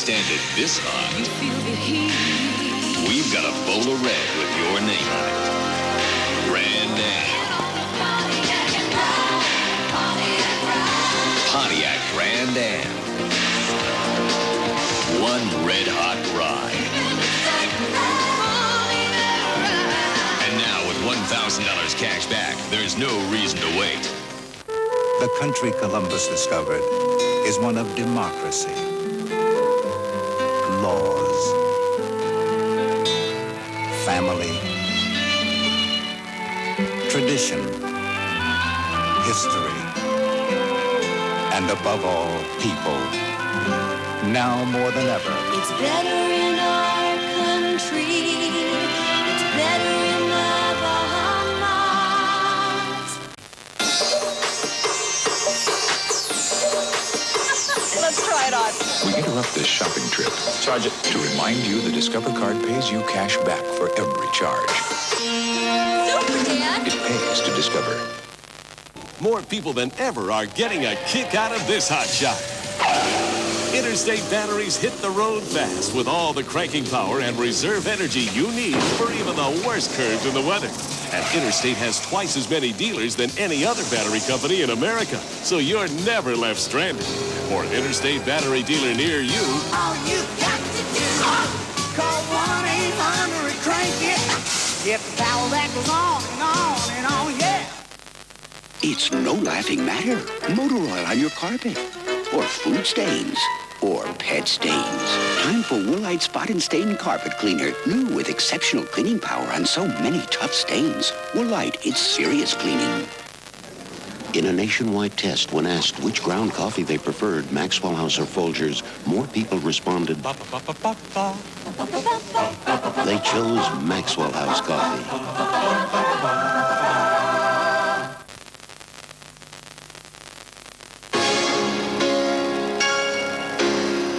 stand it this hot, You feel the heat. we've got a bowl of red with your name on it. Grand Am. Pontiac Grand Am. One red-hot ride. And now with $1,000 cash back, there's no reason to wait. The country Columbus discovered is one of democracy, laws, family, tradition, history, and above all, people. Now more than ever, It's better in our country. It's better in the Bahamas. Let's try it on. We interrupt this shopping trip. Charge it. To remind you the Discover card pays you cash back for every charge. Super, Dad. It pays to Discover. More people than ever are getting a kick out of this hot shot. Interstate batteries hit the road fast with all the cranking power and reserve energy you need for even the worst curves in the weather. And Interstate has twice as many dealers than any other battery company in America, so you're never left stranded. For an Interstate battery dealer near you, All you got to do, call 1-800-CRANK-IT. Get the power that goes on and on and on, yeah. It's no laughing matter. Motor oil on your carpet, or food stains, or pet stains. Time for Woolite Spot and Stain Carpet Cleaner. New with exceptional cleaning power on so many tough stains. Woolite, it's serious cleaning. In a nationwide test, when asked which ground coffee they preferred, Maxwell House or Folgers, more people responded, they chose Maxwell House coffee.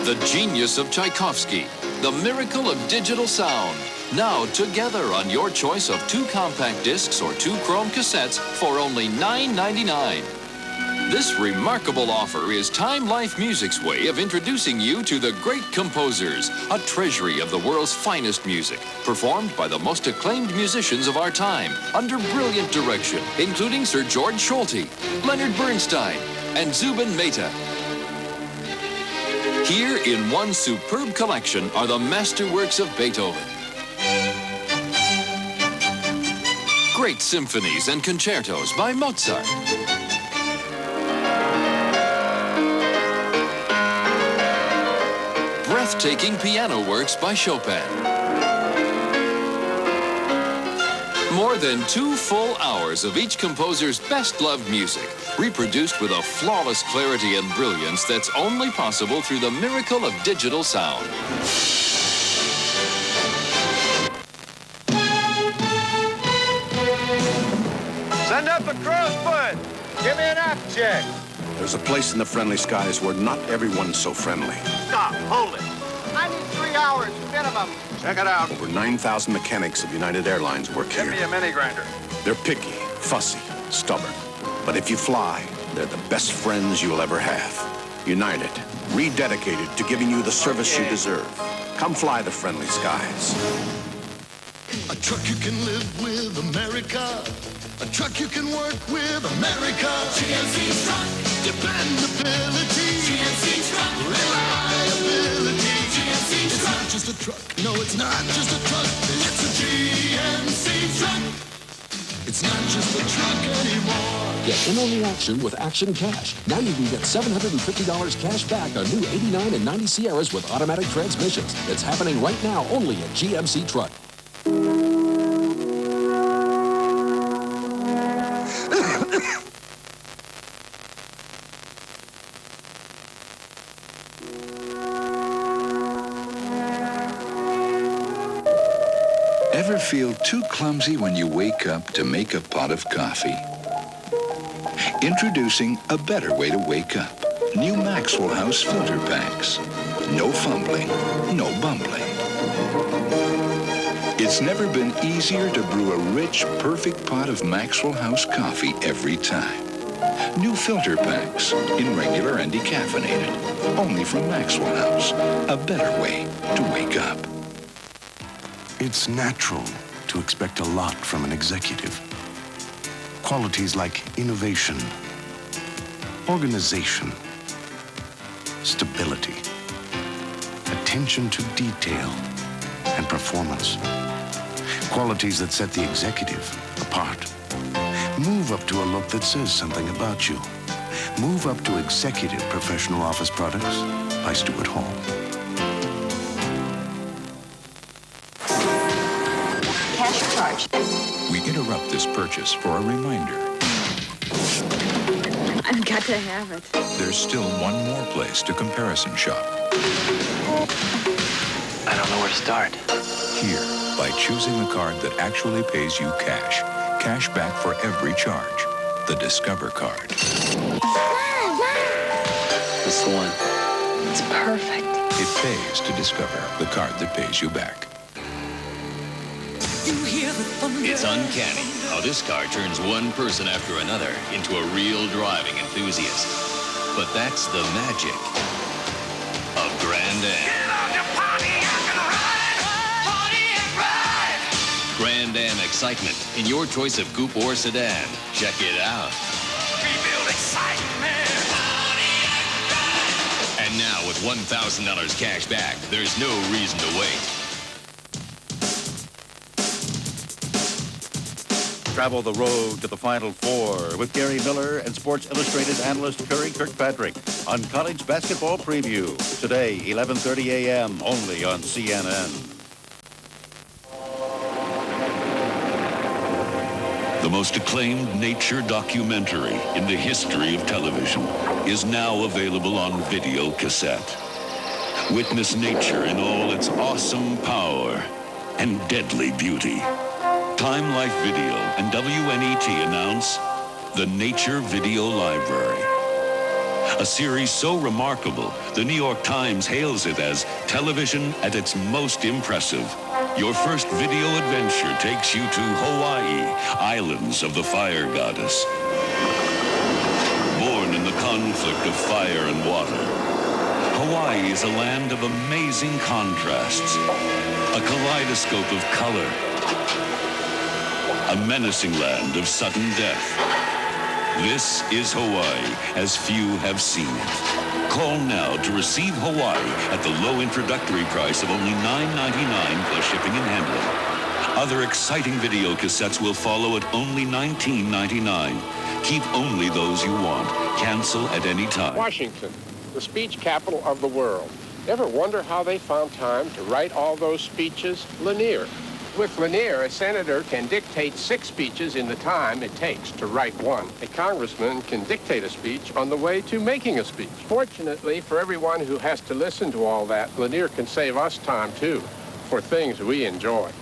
The genius of Tchaikovsky, the miracle of digital sound. Now together on your choice of 2 compact discs or 2 chrome cassettes for only $9.99. This remarkable offer is Time Life Music's way of introducing you to the great composers, a treasury of the world's finest music, performed by the most acclaimed musicians of our time, under brilliant direction, including Sir George Scholti, Leonard Bernstein, and Zubin Mehta. Here in one superb collection are the masterworks of Beethoven, great symphonies and concertos by Mozart, breathtaking piano works by Chopin, more than 2 full hours of each composer's best-loved music, reproduced with a flawless clarity and brilliance that's only possible through the miracle of digital sound. Send up a crowsfoot. Give me an app check. There's a place in the friendly skies where not everyone's so friendly. Stop. Hold it. I need 3 hours minimum. Check it out. Over 9,000 mechanics of United Airlines work Give here. me a mini grinder. They're picky, fussy, stubborn. But if you fly, they're the best friends you'll ever have. United, rededicated to giving you the service you deserve. Come fly the friendly skies. A truck you can live with, America. A truck you can work with, America. GMC truck. Dependability. GMC truck. Reliability. GMC truck. It's not just a truck. No, it's not just a truck. It's a GMC truck. It's not just a truck anymore. Get in on the action with Action Cash. Now you can get $750 cash back on new 89 and 90 Sierras with automatic transmissions. It's happening right now only at GMC Truck. Ever feel too clumsy when you wake up to make a pot of coffee? Introducing a better way to wake up. New Maxwell House filter packs. No fumbling, no bumbling. It's never been easier to brew a rich, perfect pot of Maxwell House coffee every time. New filter packs in regular and decaffeinated. Only from Maxwell House. A better way to wake up. It's natural to expect a lot from an executive. Qualities like innovation, organization, stability, attention to detail, and performance. Qualities that set the executive apart. Move up to a look that says something about you. Move up to Executive Professional Office Products by Stuart Hall. Cash charge. We interrupt this purchase for a reminder. I've got to have it. There's still one more place to comparison shop. I don't know where to start. Here, by choosing the card that actually pays you cash. Cash back for every charge. The Discover card. That's the one. It's perfect. It pays to Discover, the card that pays you back. It's uncanny how this car turns one person after another into a real driving enthusiast. But that's the magic of Grand Am. Grand Am excitement in your choice of coupe or sedan. Check it out. We build excitement. And now with $1,000 cash back, there's no reason to wait. Travel the road to the Final Four with Gary Miller and Sports Illustrated analyst Curry Kirkpatrick on College Basketball Preview. Today, 11:30 a.m. only on CNN. The most acclaimed nature documentary in the history of television is now available on video cassette. Witness nature in all its awesome power and deadly beauty. Time Life Video and WNET announce the Nature Video Library. A series so remarkable, the New York Times hails it as television at its most impressive. Your first video adventure takes you to Hawaii, islands of the fire goddess. Born in the conflict of fire and water, Hawaii is a land of amazing contrasts, a kaleidoscope of color, a menacing land of sudden death. This is Hawaii as few have seen it. Call now to receive Hawaii at the low introductory price of only $9.99 plus shipping and handling. Other exciting video cassettes will follow at only $19.99. Keep only those you want. Cancel at any time. Washington, the speech capital of the world. Ever wonder how they found time to write all those speeches? Lanier. With Lanier, a senator can dictate 6 speeches in the time it takes to write one. A congressman can dictate a speech on the way to making a speech. Fortunately, for everyone who has to listen to all that, Lanier can save us time, too, for things we enjoy.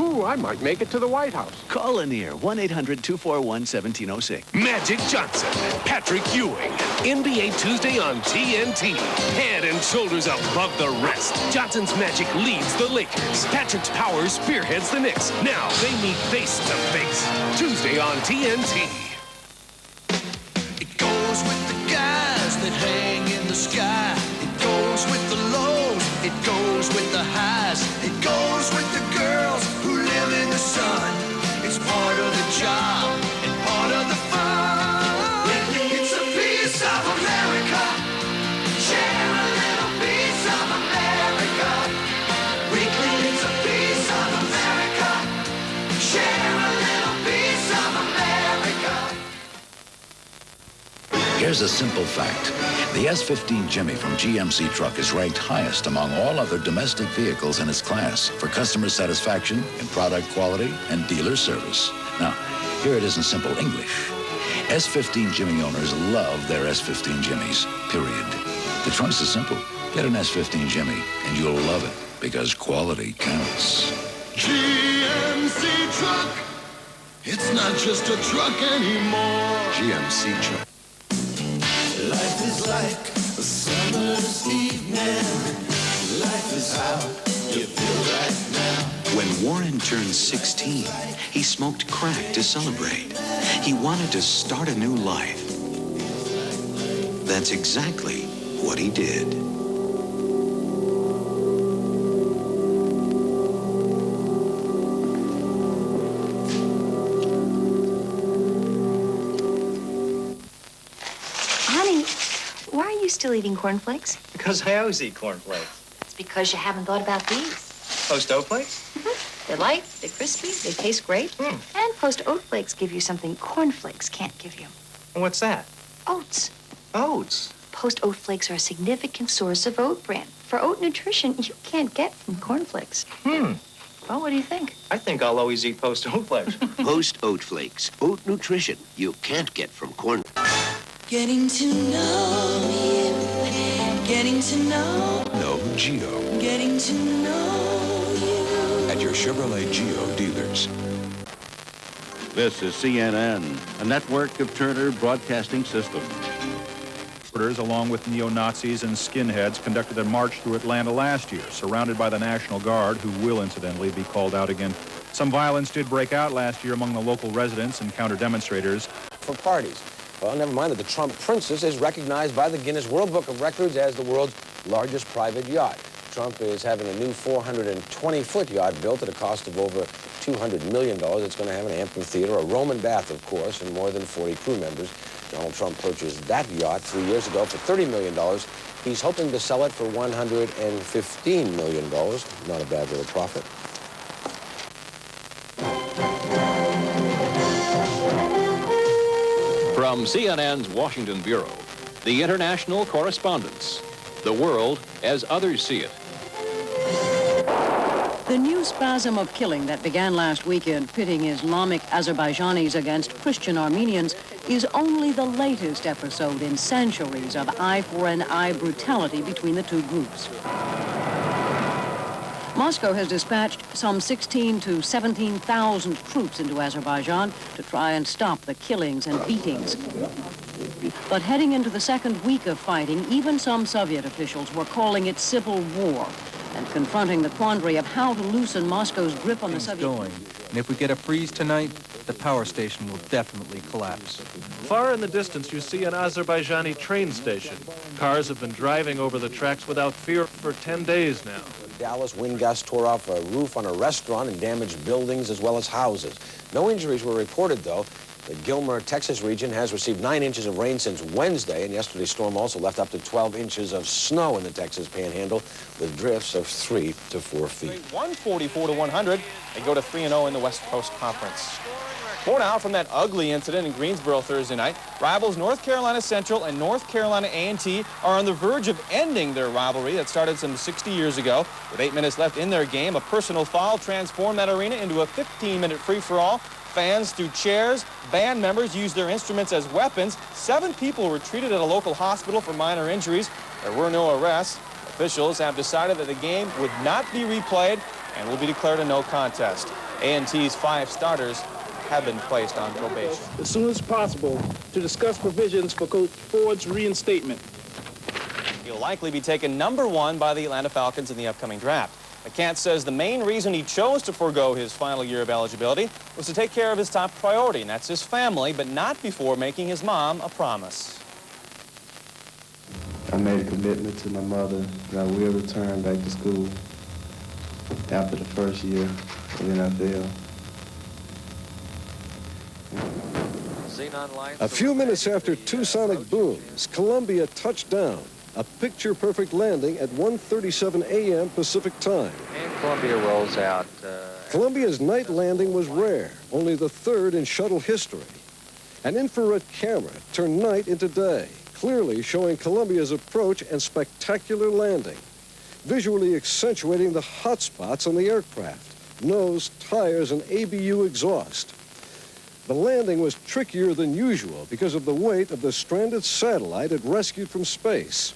Ooh, I might make it to the White House. Call Lanier, 1-800-241-1706. Magic Johnson, Patrick Ewing. NBA Tuesday on TNT. Head and shoulders above the rest. Johnson's magic leads the Lakers. Patrick's power spearheads the Knicks. Now they meet face to face. Tuesday on TNT. It goes with the guys that hang in the sky. It goes with the lows. It goes with the highs. It goes with the girls who live in the sun. It's part of the job and part of the fun. It's a piece of America. Share a little piece of America. Weekly, it's a piece of America. Share a little piece of America. Here's a simple fact. The S15 Jimmy from GMC Truck is ranked highest among all other domestic vehicles in its class for customer satisfaction in product quality and dealer service. Now, here it is in simple English. S15 Jimmy owners love their S15 Jimmys, period. The choice is simple. Get an S15 Jimmy, and you'll love it, because quality counts. GMC Truck. It's not just a truck anymore. GMC Truck. Life is like a summer's evening. Life is how you feel right now. When Warren turned 16, he smoked crack to celebrate. He wanted to start a new life. That's exactly what he did. Honey, why are you still eating cornflakes? Because I always eat cornflakes. It's because you haven't thought about these. Post oat flakes? They're light, they're crispy, they taste great. And Post Oat Flakes give you something cornflakes can't give you. What's that? Oats. Oats? Post Oat Flakes are a significant source of oat bran. For oat nutrition you can't get from cornflakes. Well, what do you think? I think I'll always eat Post Oat Flakes. Post Oat Flakes. Oat nutrition you can't get from corn. Getting to know you, getting to know, No Geo. getting to know you. At your Chevrolet Geo dealers. This is CNN, a network of Turner Broadcasting System. Along with neo-Nazis and skinheads conducted a march through Atlanta last year, surrounded by the National Guard, who will incidentally be called out again. Some violence did break out last year among the local residents and counter-demonstrators. For parties. Well, never mind that the Trump Princess is recognized by the Guinness World Book of Records as the world's largest private yacht. Trump is having a new 420-foot yacht built at a cost of over $200 million. It's going to have an amphitheater, a Roman bath, of course, and more than 40 crew members. Donald Trump purchased that yacht 3 years ago for $30 million. He's hoping to sell it for $115 million. Not a bad little profit. From CNN's Washington Bureau, the international correspondence. The world as others see it. The new spasm of killing that began last weekend, pitting Islamic Azerbaijanis against Christian Armenians, is only the latest episode in centuries of eye-for-an-eye brutality between the two groups. Moscow has dispatched some 16,000 to 17,000 troops into Azerbaijan to try and stop the killings and beatings. But heading into the second week of fighting, even some Soviet officials were calling it civil war and confronting the quandary of how to loosen Moscow's grip on the Soviet... And if we get a freeze tonight, the power station will definitely collapse. Far in the distance, you see an Azerbaijani train station. Cars have been driving over the tracks without fear for 10 days now. Dallas, wind gusts tore off a roof on a restaurant and damaged buildings as well as houses. No injuries were reported, though. The Gilmer, Texas region has received 9 inches of rain since Wednesday, and yesterday's storm also left up to 12 inches of snow in the Texas Panhandle, with drifts of 3 to 4 feet. 144 to 100. They go to 3-0 in the West Coast Conference. More now from that ugly incident in Greensboro Thursday night. Rivals North Carolina Central and North Carolina A&T are on the verge of ending their rivalry that started some 60 years ago. With 8 minutes left in their game, a personal foul transformed that arena into a 15-minute free-for-all. Fans threw chairs, band members used their instruments as weapons. 7 people were treated at a local hospital for minor injuries. There were no arrests. Officials have decided that the game would not be replayed and will be declared a no contest. A&T's 5 starters have been placed on probation. As soon as possible to discuss provisions for Coach Ford's reinstatement. He'll likely be taken #1 by the Atlanta Falcons in the upcoming draft. McCants says the main reason he chose to forego his final year of eligibility was to take care of his top priority, and that's his family, but not before making his mom a promise. I made a commitment to my mother that I will return back to school after the first year, and then I failed. A few minutes after 2 sonic booms, Columbia touched down. A picture-perfect landing at 1:37 a.m. Pacific time. And Columbia rolls out. Columbia's night landing was rare, only the 3rd in shuttle history. An infrared camera turned night into day, clearly showing Columbia's approach and spectacular landing, visually accentuating the hot spots on the aircraft, nose, tires, and ABU exhaust. The landing was trickier than usual because of the weight of the stranded satellite it rescued from space.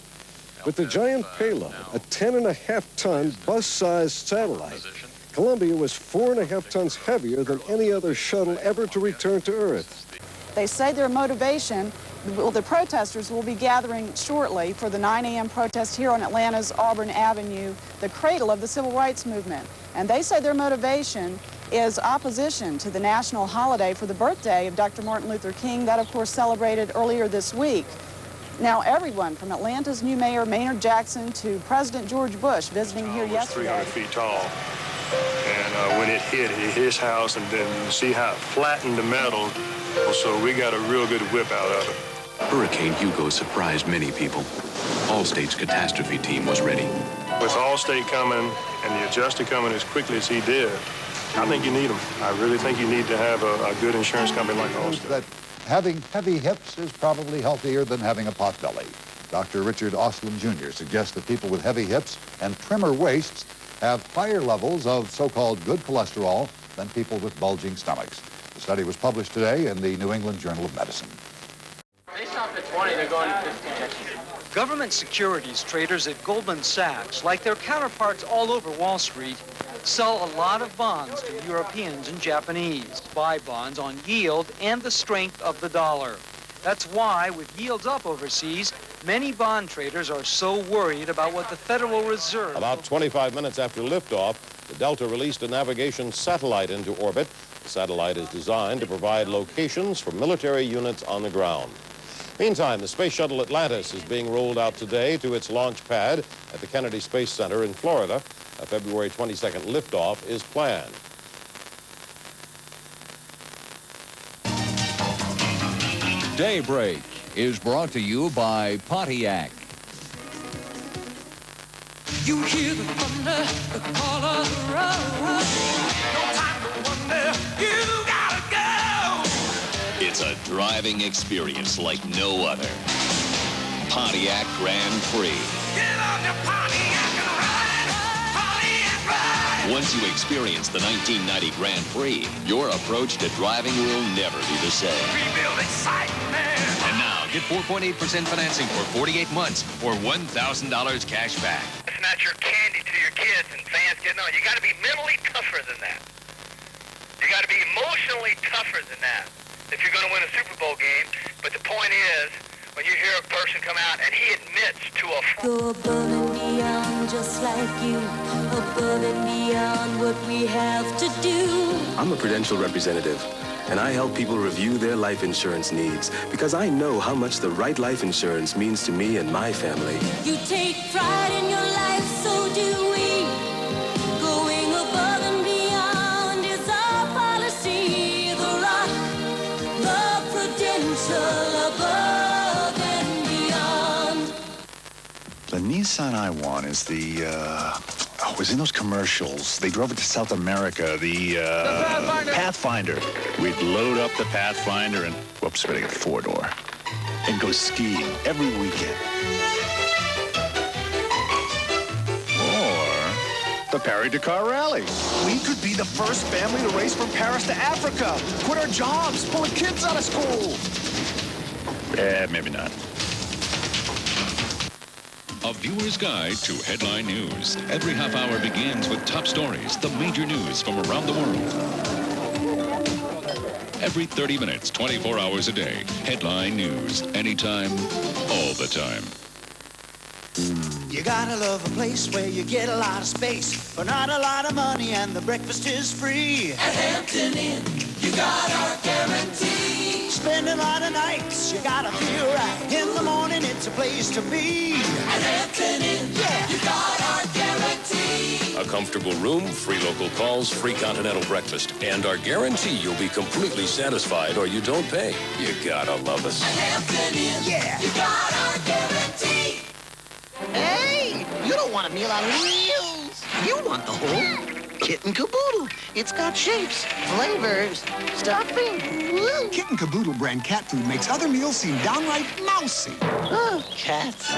With the giant payload, a 10.5-ton bus-sized satellite, Columbia was 4.5 tons heavier than any other shuttle ever to return to Earth. They say their motivation the protesters will be gathering shortly for the 9 a.m. protest here on Atlanta's Auburn Avenue, the cradle of the civil rights movement. And they say their motivation is opposition to the national holiday for the birthday of Dr. Martin Luther King, that of course celebrated earlier this week. Now everyone from Atlanta's new mayor Maynard Jackson to President George Bush visiting here yesterday. 300 feet tall. And when it hit his house, and then you see how it flattened the metal, so we got a real good whip out of it. Hurricane Hugo surprised many people. Allstate's catastrophe team was ready. With Allstate coming and the adjuster coming as quickly as he did, I think you need them. I really think you need to have a good insurance company like Allstate. That having heavy hips is probably healthier than having a pot belly. Dr. Richard Ostlund Jr. suggests that people with heavy hips and trimmer waists have higher levels of so-called good cholesterol than people with bulging stomachs. The study was published today in the New England Journal of Medicine. They stopped at 20, they're going to 15. Government securities traders at Goldman Sachs, like their counterparts all over Wall Street, sell a lot of bonds to Europeans and Japanese, buy bonds on yield and the strength of the dollar. That's why, with yields up overseas, many bond traders are so worried about what the Federal Reserve... About 25 minutes after liftoff, the Delta released a navigation satellite into orbit. The satellite is designed to provide locations for military units on the ground. Meantime, the Space Shuttle Atlantis is being rolled out today to its launch pad at the Kennedy Space Center in Florida. A February 22nd liftoff is planned. Daybreak is brought to you by Pontiac. You hear the thunder, the call of the road. No time to wonder, you gotta go. It's a driving experience like no other. Pontiac Grand Prix. Get on your Pontiac and ride, Pontiac ride. Once you experience the 1990 Grand Prix, your approach to driving will never be the same. Rebuild excitement. And now, get 4.8% financing for 48 months or $1,000 cash back. It's not your candy to your kids and fans getting on. You got to be mentally tougher than that. You got to be emotionally tougher than that if you're going to win a Super Bowl game. But the point is, when you hear a person come out and he admits to a... Go above and beyond just like you. Above and beyond what we have to do. I'm a Prudential representative, and I help people review their life insurance needs because I know how much the right life insurance means to me and my family. You take pride in your life, so do we. Going above and beyond is our policy. The Rock, the Prudential above and beyond. The Nissan I want is the, was in those commercials. They drove it to South America, the Pathfinder. We'd load up the Pathfinder and, whoops, better get a four-door, and go skiing every weekend. Or the Paris-Dakar Rally. We could be the first family to race from Paris to Africa. Quit our jobs, pull the kids out of school. Maybe not. A viewer's guide to headline news. Every half hour begins with top stories, the major news from around the world. Every 30 minutes, 24 hours a day. Headline news. Anytime, all the time. You gotta love a place where you get a lot of space for not a lot of money and the breakfast is free. At Hampton Inn, you got our guarantee. Spend a lot of nights, you gotta feel right. In the morning, it's a place to be. At Hampton Inn, yeah, you got our guarantee. A comfortable room, free local calls, free continental breakfast, and our guarantee you'll be completely satisfied or you don't pay. You gotta love us. At Hampton Inn, yeah, you got our guarantee. Hey, you don't want a meal on wheels. You want the whole kit and caboodle. It's got shapes, flavors, stuffing. Woo. Kit and Caboodle brand cat food makes other meals seem downright mousy. Oh, cats.